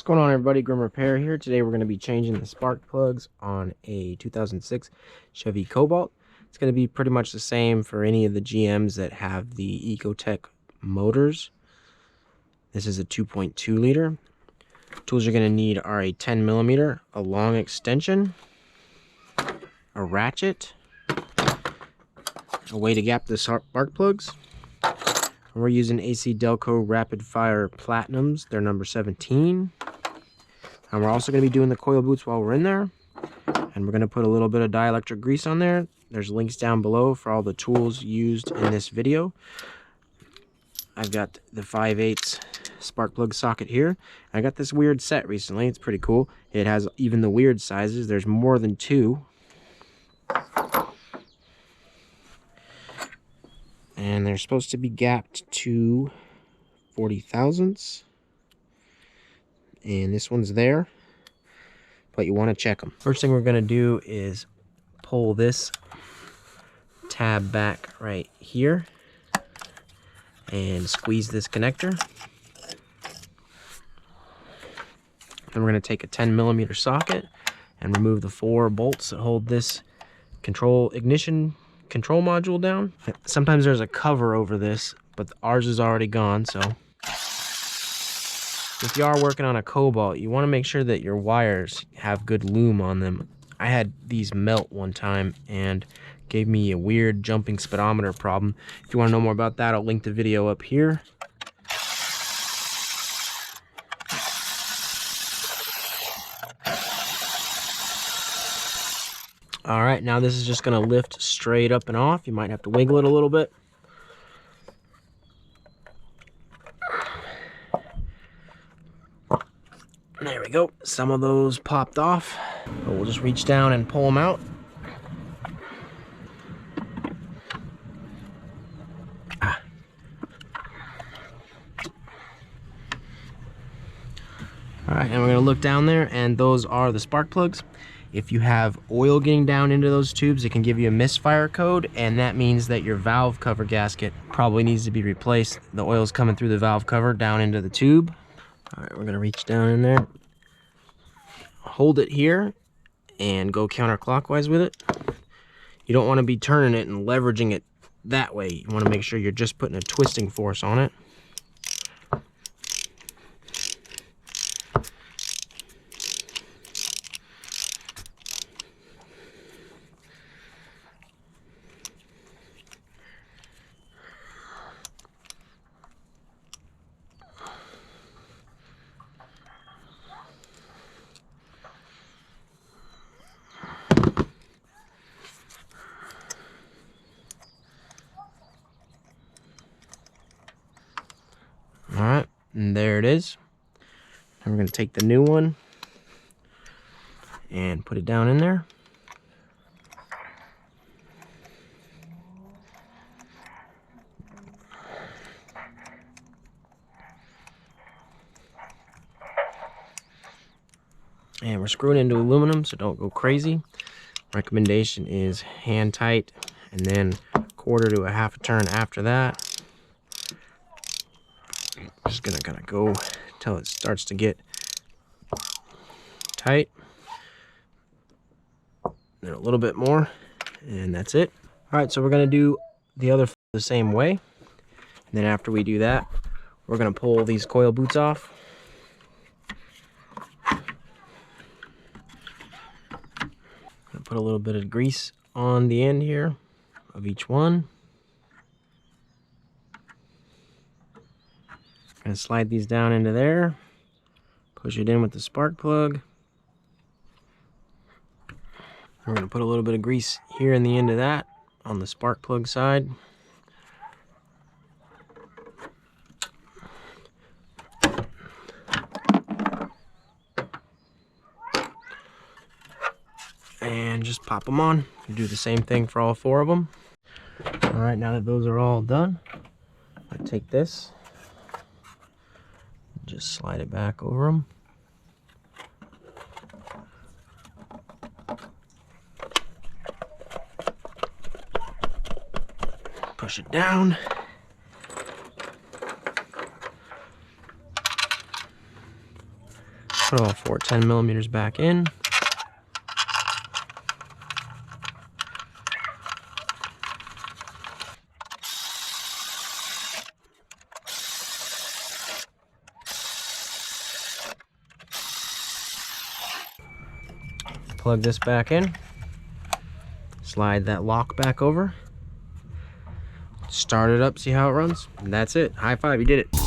going on, everybody? Grim Repair here. Today we're going to be changing the spark plugs on a 2006 Chevy Cobalt. It's going to be pretty much the same for any of the GMs that have the Ecotech motors. This is a 2.2 liter. Tools you're going to need are a 10 millimeter, a long extension, a ratchet, a way to gap the spark plugs. And we're using AC Delco Rapid Fire Platinums. They're number 17. And we're also going to be doing the coil boots while we're in there. And we're going to put a little bit of dielectric grease on there. There's links down below for all the tools used in this video. I've got the 5/8 spark plug socket here. I got this weird set recently. It's pretty cool. It has even the weird sizes. There's more than two. And they're supposed to be gapped to 40 thousandths. And this one's there, but you want to check them. First thing we're going to do is pull this tab back right here and squeeze this connector. Then we're going to take a 10 millimeter socket and remove the 4 bolts that hold this ignition control module down. Sometimes there's a cover over this, but ours is already gone. So if you are working on a Cobalt, you want to make sure that your wires have good lume on them. I had these melt one time and gave me a weird jumping speedometer problem. If you want to know more about that, I'll link the video up here. All right, now this is just going to lift straight up and off. You might have to wiggle it a little bit. There we go. Some of those popped off. But we'll just reach down and pull them out. All right, and we're going to look down there, and those are the spark plugs. If you have oil getting down into those tubes, it can give you a misfire code, and that means that your valve cover gasket probably needs to be replaced. The oil's coming through the valve cover down into the tube. All right, we're going to reach down in there, hold it here, and go counterclockwise with it. You don't want to be turning it and leveraging it that way. You want to make sure you're just putting a twisting force on it. All right, and there it is. And we're going to take the new one and put it down in there. And we're screwing into aluminum, so don't go crazy. Recommendation is hand tight and then 1/4 to 1/2 turn after that. Just gonna kind of go till it starts to get tight. Then a little bit more, and that's it. All right, so we're gonna do the other the same way. And then after we do that, we're gonna pull these coil boots off. Gonna put a little bit of grease on the end here of each one. Gonna slide these down into there, push it in with the spark plug. We're gonna put a little bit of grease here in the end of that on the spark plug side. And just pop them on. You do the same thing for all 4 of them. All right, now that those are all done, I take this, just slide it back over them. Push it down. Put all 4 10mm back in. Plug this back in. Slide that lock back over. Start it up, see how it runs. And that's it. High five, you did it.